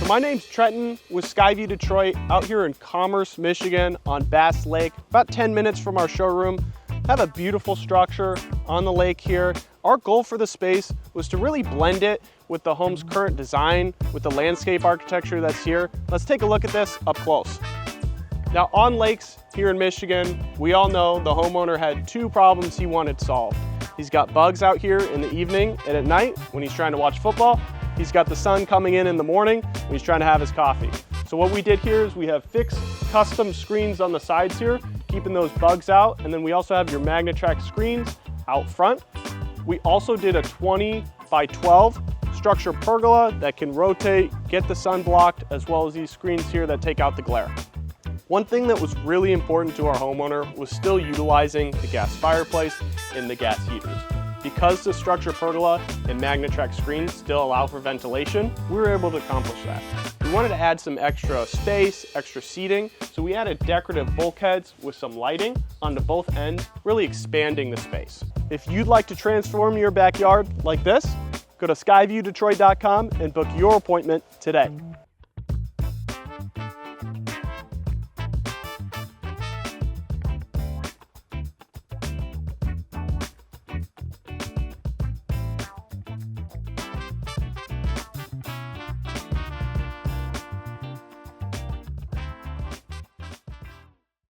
My name's Trenton with Skyview Detroit, out here in Commerce, Michigan on Bass Lake, about 10 minutes from our showroom. Have a beautiful structure on the lake here. Our goal for the space was to really blend it with the home's current design, with the landscape architecture that's here. Let's take a look at this up close. Now on lakes here in Michigan, we all know the homeowner had two problems he wanted solved. He's got bugs out here in the evening and at night when he's trying to watch football. He's got the sun coming in the morning when he's trying to have his coffee. So what we did here is we have fixed custom screens on the sides here, keeping those bugs out. And then we also have your MagnaTrack screens out front. We also did a 20 by 12 StruXure Pergola that can rotate, get the sun blocked, as well as these screens here that take out the glare. One thing that was really important to our homeowner was still utilizing the gas fireplace and the gas heaters. Because the StruXure Pergola and MagnaTrack screens still allow for ventilation, we were able to accomplish that. We wanted to add some extra space, extra seating, so we added decorative bulkheads with some lighting onto both ends, really expanding the space. If you'd like to transform your backyard like this, go to skyviewdetroit.com and book your appointment today.